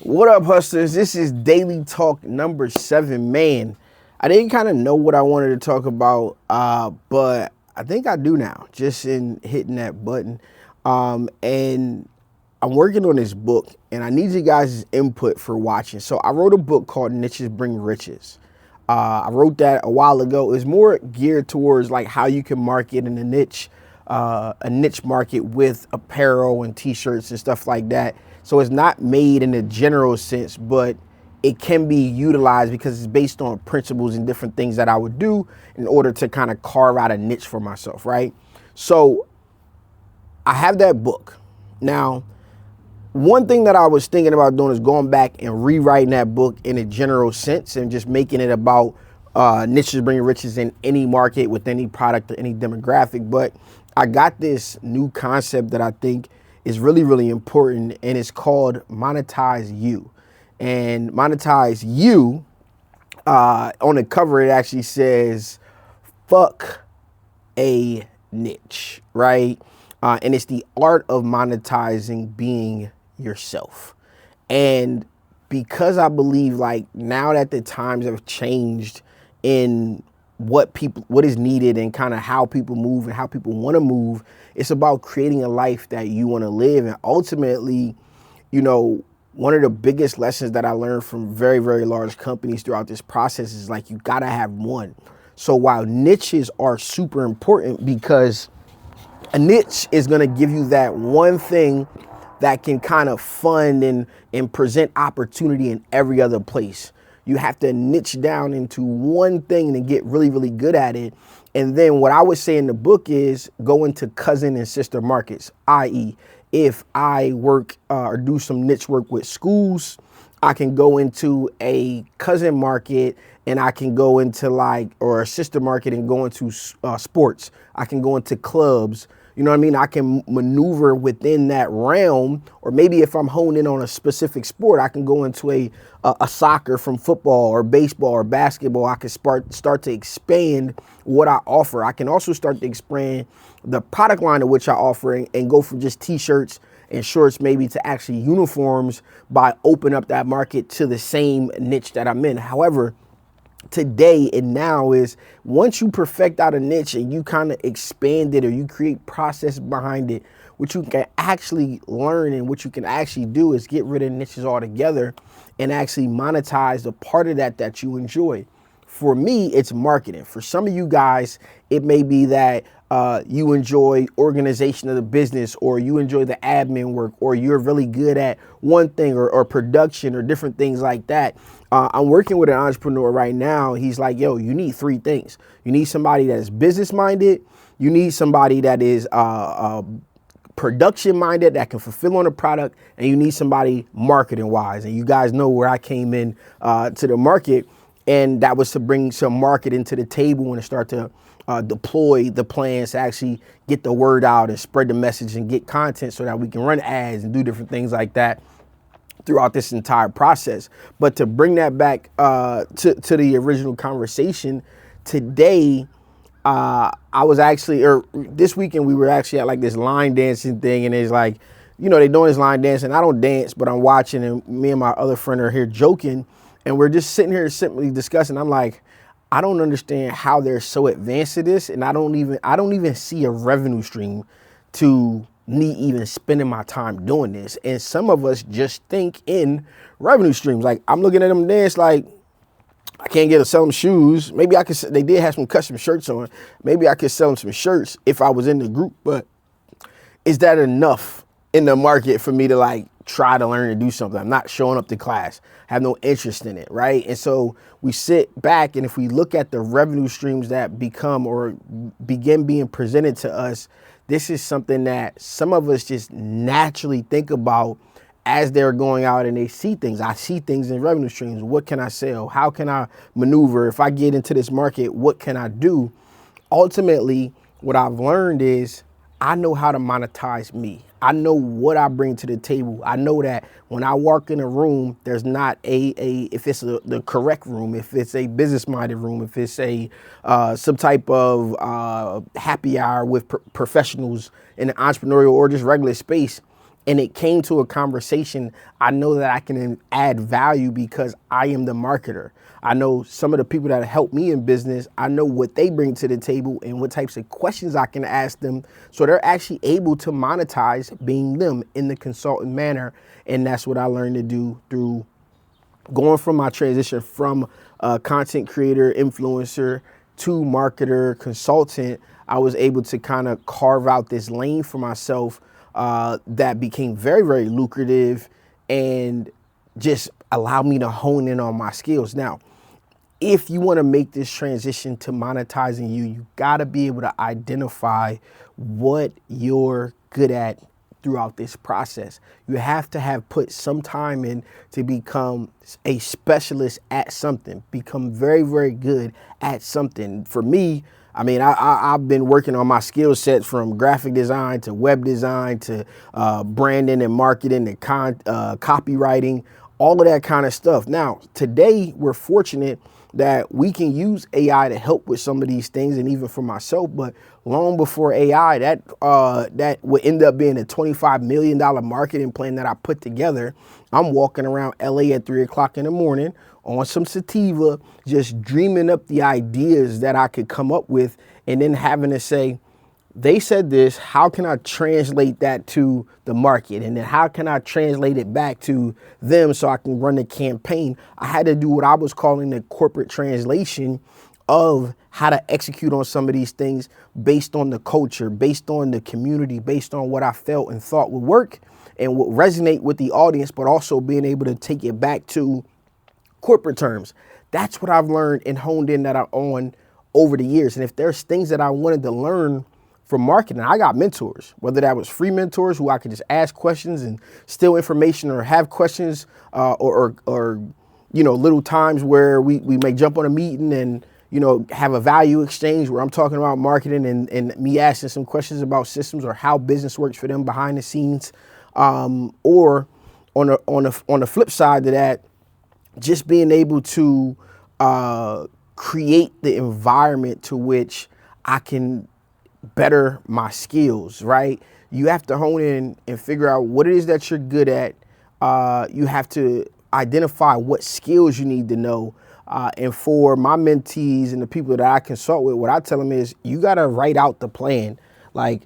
What up, hustlers? This is Daily Talk number 7. Man, I didn't kind of know what I wanted to talk about, but I think I do now, just in hitting that button. And I'm working on this book, and I need you guys' input for watching. So I wrote a book called Niches Bring Riches. I wrote that a while ago. It was more geared towards like how you can market in a niche market with apparel and t-shirts and stuff like that. So it's not made in a general sense, but it can be utilized because it's based on principles and different things that I would do in order to kind of carve out a niche for myself, right? So I have that book. Now, one thing that I was thinking about doing is going back and rewriting that book in a general sense and just making it about niches bringing riches in any market with any product or any demographic. But I got this new concept that I think is really, really important, and it's called Monetize You. And Monetize You, on the cover, it actually says, fuck a niche, right? And it's the art of monetizing being yourself. And because I believe like now that the times have changed in what is needed and kind of how people move and how people want to move, it's about creating a life that you want to live. And ultimately, one of the biggest lessons that I learned from very, very large companies throughout this process is like, you got to have one. So while niches are super important, because a niche is going to give you that one thing that can kind of fund and present opportunity in every other place. You have to niche down into one thing and get really, really good at it. And then what I would say in the book is go into cousin and sister markets, i.e. if I work or do some niche work with schools, I can go into a cousin market and I can go into or a sister market and go into sports. I can go into clubs. You know what I mean? I can maneuver within that realm, or maybe if I'm honed in on a specific sport, I can go into a soccer from football or baseball or basketball. I can start to expand what I offer. I can also start to expand the product line of which I offer and go from just t-shirts and shorts maybe to actually uniforms by opening up that market to the same niche that I'm in. However, today and now is once you perfect out a niche and you kind of expand it or you create process behind it, what you can actually learn and what you can actually do is get rid of niches altogether and actually monetize the part of that you enjoy. For me, it's marketing. For some of you guys, it may be that you enjoy organization of the business, or you enjoy the admin work, or you're really good at one thing or production or different things like that. I'm working with an entrepreneur right now. He's like, yo, you need 3 things. You need somebody that is business minded. You need somebody that is production minded, that can fulfill on a product, and you need somebody marketing wise. And you guys know where I came in to the market, and that was to bring some marketing to the table and to start to deploy the plans to actually get the word out and spread the message and get content so that we can run ads and do different things like that throughout this entire process. But to bring that back to the original conversation, today, I was actually, or this weekend, we were actually at like this line dancing thing, and it's like, they doing this line dancing. I don't dance, but I'm watching, and me and my other friend are here joking, and we're just sitting here simply discussing. I'm like, I don't understand how they're so advanced at this, and I don't even see a revenue stream to me even spending my time doing this. And some of us just think in revenue streams. Like, I'm looking at them dance like, I can't get to sell them shoes. Maybe I could. They did have some custom shirts on. Maybe I could sell them some shirts if I was in the group. But is that enough in the market for me to like try to learn to do something? I'm not showing up to class. I have no interest in it, right? And so we sit back, and if we look at the revenue streams that become or begin being presented to us, this is something that some of us just naturally think about as they're going out and they see things. I see things in revenue streams. What can I sell? How can I maneuver? If I get into this market, what can I do? Ultimately, what I've learned is I know how to monetize me. I know what I bring to the table. I know that when I walk in a room, there's not if it's the correct room, if it's a business-minded room, if it's some type of happy hour with professionals in the entrepreneurial or just regular space, and it came to a conversation, I know that I can add value because I am the marketer. I know some of the people that help me in business, I know what they bring to the table and what types of questions I can ask them. So they're actually able to monetize being them in the consultant manner. And that's what I learned to do through going from my transition from content creator, influencer to marketer, consultant. I was able to kind of carve out this lane for myself that became very, very lucrative and just allowed me to hone in on my skills. Now, if you want to make this transition to monetizing you got to be able to identify what you're good at throughout this process. You have to have put some time in to become a specialist at something, become very, very good at something. For me, I mean, I've been working on my skill sets from graphic design to web design to branding and marketing and copywriting, all of that kind of stuff. Now, today, we're fortunate that we can use AI to help with some of these things, and even for myself. But long before AI, that would end up being a $25 million marketing plan that I put together. I'm walking around LA at 3 o'clock in the morning on some sativa, just dreaming up the ideas that I could come up with, and then having to say, they said this, how can I translate that to the market? And then how can I translate it back to them so I can run the campaign? I had to do what I was calling the corporate translation of how to execute on some of these things based on the culture, based on the community, based on what I felt and thought would work and would resonate with the audience, but also being able to take it back to corporate terms. That's what I've learned and honed in that on over the years. And if there's things that I wanted to learn from marketing, I got mentors, whether that was free mentors who I could just ask questions and steal information, or have questions or you know, little times where we may jump on a meeting and, you know, have a value exchange where I'm talking about marketing and me asking some questions about systems or how business works for them behind the scenes. Or on the flip side of that, just being able to create the environment to which I can better my skills, right? You have to hone in and figure out what it is that you're good at. You have to identify what skills you need to know. And for my mentees and the people that I consult with, what I tell them is you got to write out the plan. Like,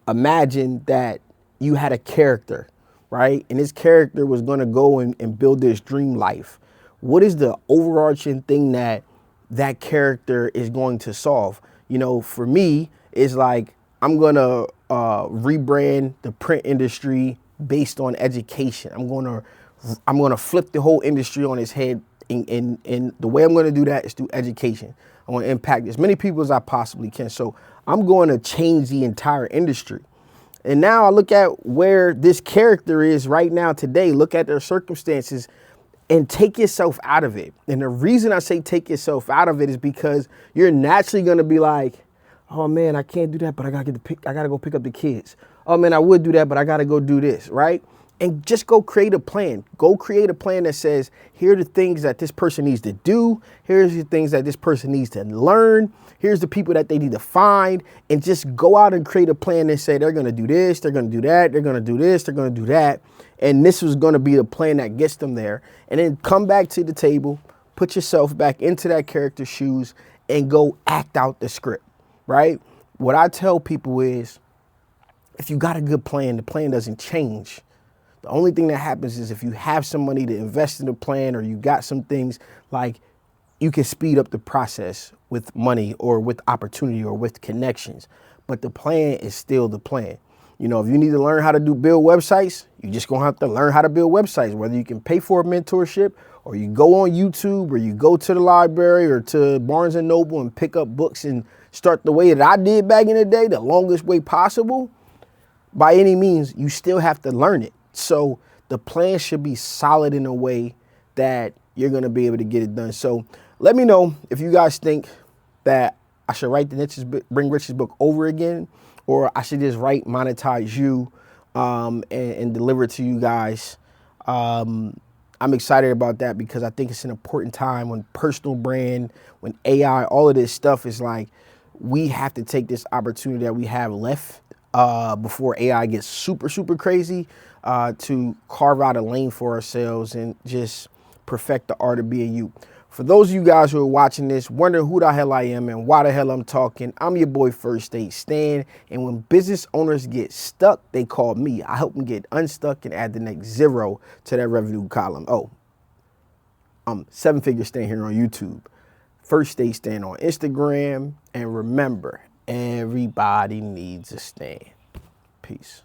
imagine that you had a character, right? And this character was going to go and build this dream life. What is the overarching thing that character is going to solve? You know, for me, it's like, I'm going to rebrand the print industry based on education. I'm going to flip the whole industry on its head. And the way I'm going to do that is through education. I want to impact as many people as I possibly can. So I'm going to change the entire industry. And now I look at where this character is right now today, look at their circumstances, and take yourself out of it. And the reason I say take yourself out of it is because you're naturally going to be like, oh man, I can't do that, but I gotta go pick up the kids. Oh man, I would do that, but I gotta go do this, right? And just go create a plan. Go create a plan that says, here are the things that this person needs to do. Here's the things that this person needs to learn. Here's the people that they need to find. And just go out and create a plan and say, they're gonna do this, they're gonna do that, they're gonna do this, they're gonna do that. And this was gonna be the plan that gets them there. And then come back to the table, put yourself back into that character's shoes, and go act out the script. Right? What I tell people is, if you got a good plan, the plan doesn't change. The only thing that happens is if you have some money to invest in the plan, or you got some things, like, you can speed up the process with money or with opportunity or with connections. But the plan is still the plan. You know, if you need to learn how to build websites, you're just gonna have to learn how to build websites, whether you can pay for a mentorship, or you go on YouTube, or you go to the library or to Barnes and Noble and pick up books and start the way that I did back in the day, the longest way possible. By any means, you still have to learn it. So the plan should be solid in a way that you're going to be able to get it done. So let me know if you guys think that I should write the Bring Riches book over again, or I should just write Monetize You and deliver it to you guys. I'm excited about that because I think it's an important time when personal brand, when AI, all of this stuff is like, we have to take this opportunity that we have left before AI gets super, super crazy. to carve out a lane for ourselves and just perfect the art of being you. For those of you guys who are watching this, wondering who the hell I am and why the hell I'm talking, I'm your boy First State Stan. And when business owners get stuck, they call me. I help them get unstuck and add the next zero to their revenue column. Oh, I'm Seven Figure Stan here on YouTube. First State Stan on Instagram. And remember, everybody needs a stand. Peace.